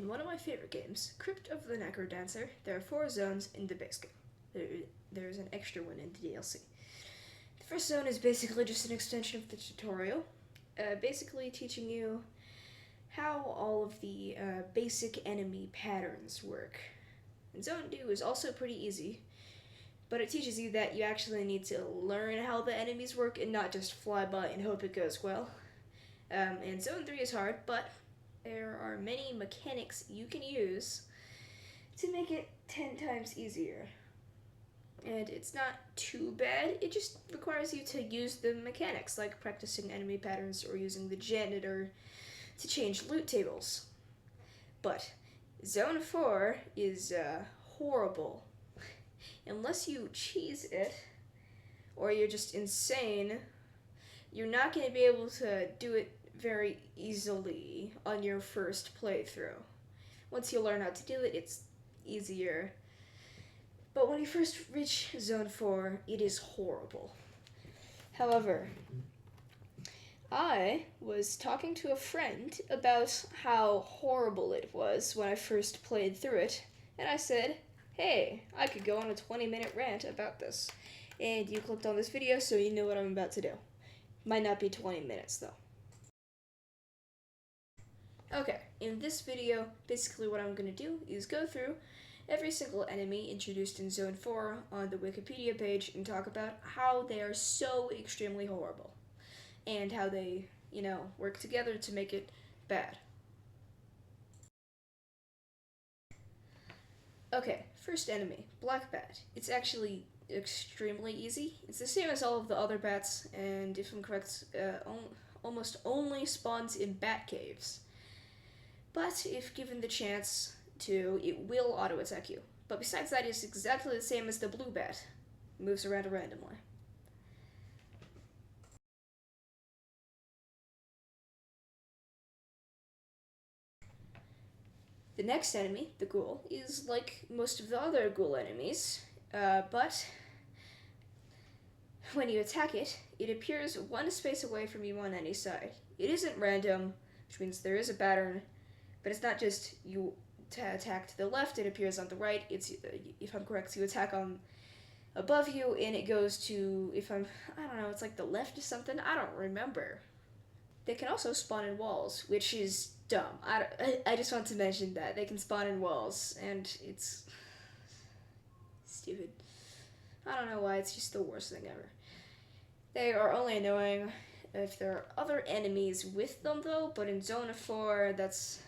In one of my favorite games, Crypt of the NecroDancer, there are 4 zones in the base game. There's an extra one in the DLC. The first zone is basically just an extension of the tutorial, basically teaching you how all of the basic enemy patterns work. And Zone 2 is also pretty easy, but it teaches you that you actually need to learn how the enemies work and not just fly by and hope it goes well. And Zone 3 is hard, but there are many mechanics you can use to make it 10 times easier. And it's not too bad, it just requires you to use the mechanics, like practicing enemy patterns or using the janitor to change loot tables. But Zone 4 is horrible. Unless you cheese it, or you're just insane, you're not going to be able to do it very easily on your first playthrough. Once you learn how to do it, it's easier. But when you first reach Zone 4, it is horrible. However, I was talking to a friend about how horrible it was when I first played through it, and I said, hey, I could go on a 20-minute rant about this. And you clicked on this video, so you know what I'm about to do. Might not be 20 minutes, though. Okay, in this video, basically what I'm going to do is go through every single enemy introduced in Zone 4 on the Wikipedia page and talk about how they are so extremely horrible. And how they, work together to make it bad. Okay, first enemy, Black Bat. It's actually extremely easy. It's the same as all of the other bats, and if I'm correct, almost only spawns in bat caves. But if given the chance to, it will auto-attack you. But besides that, it's exactly the same as the blue bat. It moves around randomly. The next enemy, the ghoul, is like most of the other ghoul enemies, but when you attack it, it appears one space away from you on any side. It isn't random, which means there is a pattern, but it's not just you attack to the left, it appears on the right. It's, if I'm correct, you attack on above you, and it goes to, I don't know, it's like the left or something? I don't remember. They can also spawn in walls, which is dumb. I just want to mention that. They can spawn in walls, and it's stupid. I don't know why, it's just the worst thing ever. They are only annoying if there are other enemies with them, though, but in Zone 4, that's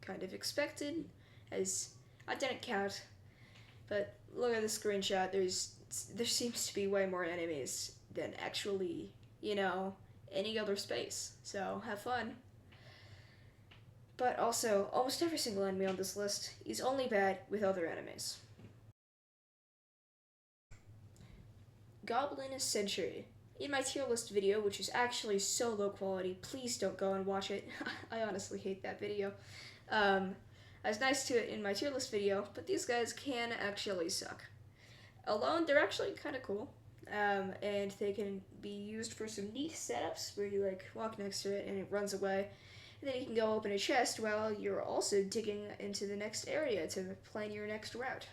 kind of expected, as I didn't count. But look at the screenshot, there seems to be way more enemies than actually, any other space, so have fun. But also, almost every single enemy on this list is only bad with other enemies. Goblin Century. In my tier list video, which is actually so low quality, please don't go and watch it. I honestly hate that video. I was nice to it in my tier list video, but these guys can actually suck. Alone, they're actually kind of cool. And they can be used for some neat setups where you walk next to it and it runs away. And then you can go open a chest while you're also digging into the next area to plan your next route.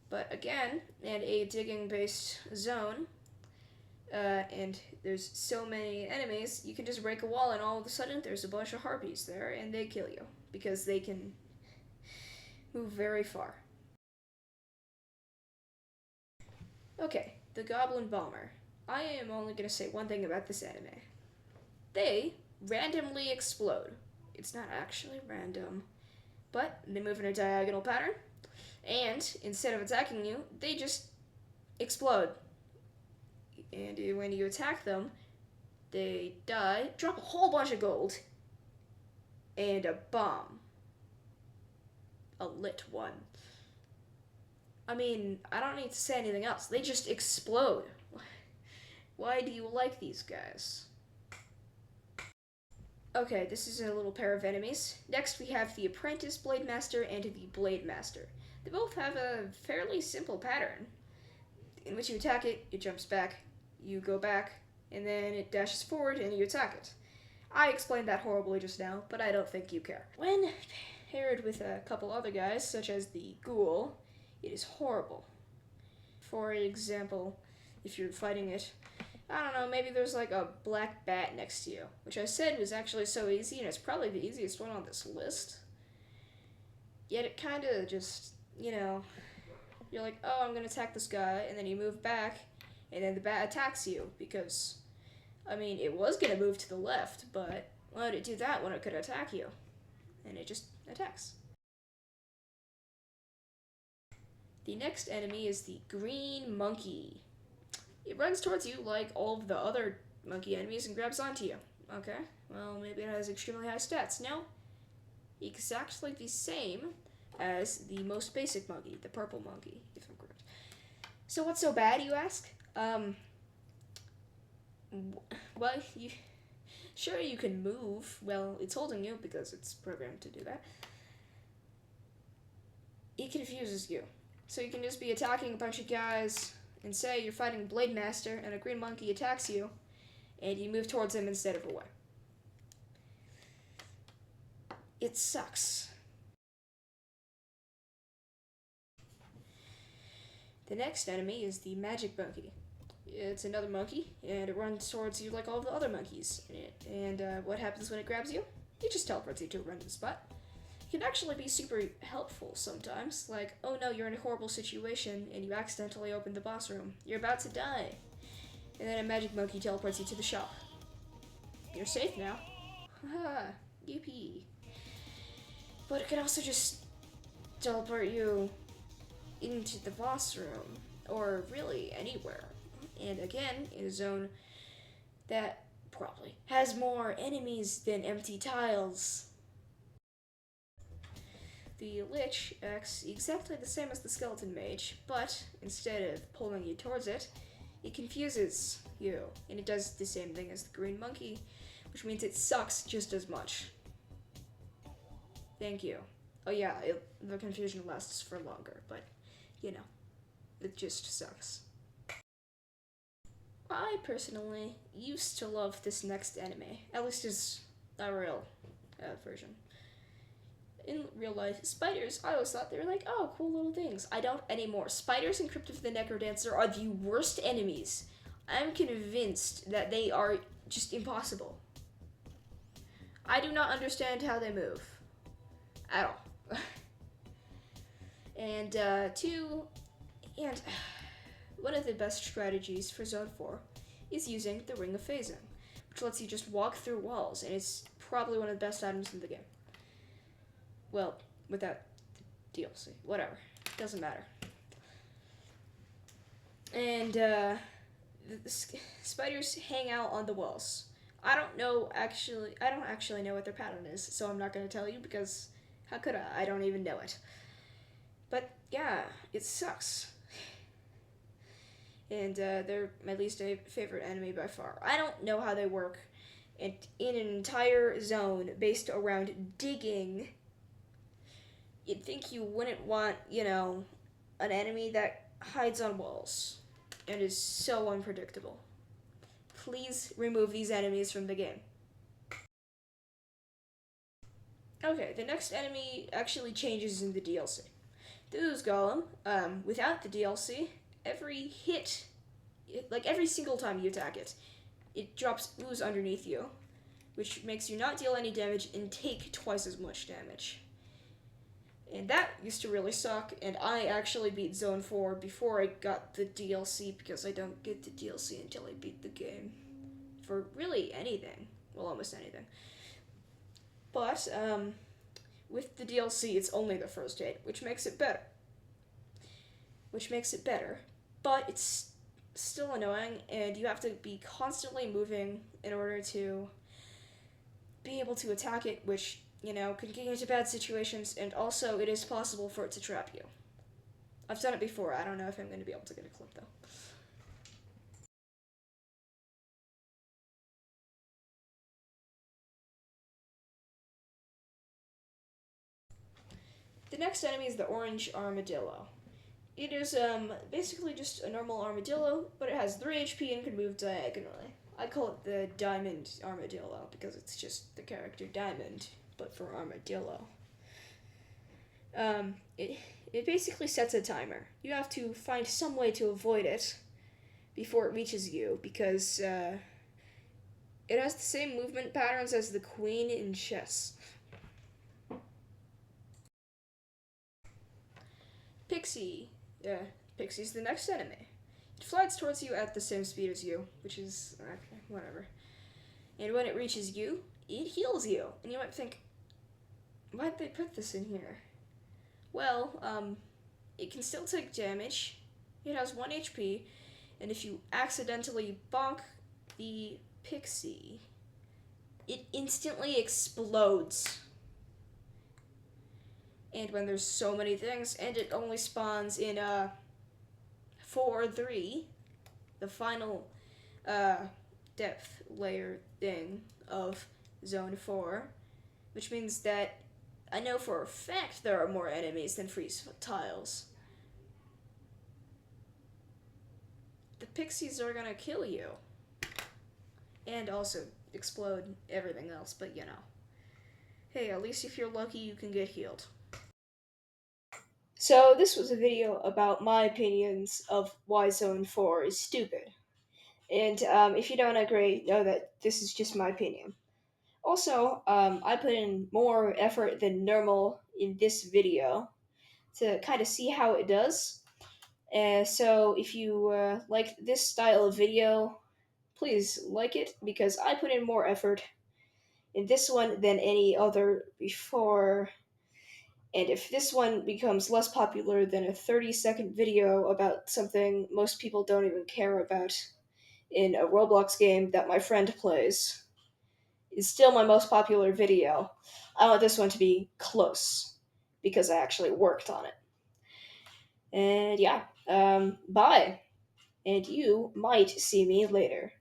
But again, in a digging-based zone, and there's so many enemies, you can just break a wall and all of a sudden there's a bunch of harpies there and they kill you because they can move very far. Okay, the Goblin Bomber. I am only going to say one thing about this anime. They randomly explode. It's not actually random, but they move in a diagonal pattern, and instead of attacking you, they just explode. And when you attack them, they die, drop a whole bunch of gold, and a bomb. A lit one. I mean, I don't need to say anything else. They just explode. Why do you like these guys? Okay, this is a little pair of enemies. Next we have the Apprentice Blade Master and the Blade Master. They both have a fairly simple pattern, in which you attack it, it jumps back, you go back, and then it dashes forward and you attack it. I explained that horribly just now, but I don't think you care. When paired with a couple other guys, such as the ghoul, it is horrible. For example, if you're fighting it, I don't know, maybe there's like a black bat next to you, which I said was actually so easy, and it's probably the easiest one on this list. Yet it kind of just, you're like, oh, I'm gonna attack this guy, and then you move back, and then the bat attacks you, because, it was gonna move to the left, but why would it do that when it could attack you? And it just attacks. The next enemy is the green monkey. It runs towards you like all of the other monkey enemies and grabs onto you. Okay, well, maybe it has extremely high stats. No, exactly the same as the most basic monkey, the purple monkey, if I'm correct. So what's so bad, you ask? Well, sure you can move. Well, it's holding you because it's programmed to do that. It confuses you. So you can just be attacking a bunch of guys and say you're fighting Blade Master and a green monkey attacks you and you move towards him instead of away. It sucks. The next enemy is the magic monkey. It's another monkey, and it runs towards you like all of the other monkeys. And what happens when it grabs you? It just teleports you to a random spot. It can actually be super helpful sometimes. Like, oh no, you're in a horrible situation, and you accidentally opened the boss room. You're about to die. And then a magic monkey teleports you to the shop. You're safe now. Haha, yippee. But it can also just teleport you into the boss room, or really anywhere. And again, in a zone that probably has more enemies than empty tiles. The Lich acts exactly the same as the Skeleton Mage, but instead of pulling you towards it, it confuses you, and it does the same thing as the Green Monkey, which means it sucks just as much. Thank you. Oh yeah, the confusion lasts for longer, but, it just sucks. I personally used to love this next anime, at least as a real version. In real life, spiders, I always thought they were like, oh, cool little things. I don't anymore. Spiders in Crypt of the NecroDancer are the worst enemies. I'm convinced that they are just impossible. I do not understand how they move. At all. And one of the best strategies for Zone 4 is using the Ring of Phasing, which lets you just walk through walls, and it's probably one of the best items in the game. Well, without the DLC. Whatever. Doesn't matter. And, the spiders hang out on the walls. I don't actually know what their pattern is, so I'm not going to tell you because how could I? I don't even know it. But, yeah, it sucks. And they're my least favorite enemy by far. I don't know how they work. And in an entire zone based around digging, you'd think you wouldn't want, an enemy that hides on walls and is so unpredictable. Please remove these enemies from the game. Okay, the next enemy actually changes in the DLC. The Ooze Golem, without the DLC, every single time you attack it, it drops ooze underneath you, which makes you not deal any damage and take twice as much damage. And that used to really suck, and I actually beat Zone 4 before I got the DLC, because I don't get the DLC until I beat the game. For really anything. Well, almost anything. But, with the DLC, it's only the first hit, which makes it better. But it's still annoying, and you have to be constantly moving in order to be able to attack it, which, can get you into bad situations, and also it is possible for it to trap you. I've done it before. I don't know if I'm going to be able to get a clip, though. The next enemy is the Orange Armadillo. It is basically just a normal armadillo, but it has 3 HP and can move diagonally. I call it the Diamond Armadillo because it's just the character Diamond, but for Armadillo. Um, it, it basically sets a timer. You have to find some way to avoid it before it reaches you because it has the same movement patterns as the queen in chess. Pixie. Pixie's the next enemy. It flies towards you at the same speed as you, which is whatever. And when it reaches you, it heals you. And you might think, why'd they put this in here? Well, it can still take damage. It has 1 HP, and if you accidentally bonk the pixie, it instantly explodes. And when there's so many things, and it only spawns in 4-3, the final depth layer thing of Zone 4, which means that I know for a fact there are more enemies than freeze tiles. The pixies are gonna kill you. And also explode everything else, but you know. Hey, at least if you're lucky, you can get healed. So, this was a video about my opinions of why Zone 4 is stupid. And if you don't agree, know that this is just my opinion. Also, I put in more effort than normal in this video to kind of see how it does. So, if you like this style of video, please like it because I put in more effort in this one than any other before. And if this one becomes less popular than a 30-second video about something most people don't even care about in a Roblox game that my friend plays, is still my most popular video, I want this one to be close because I actually worked on it. And yeah, bye. And you might see me later.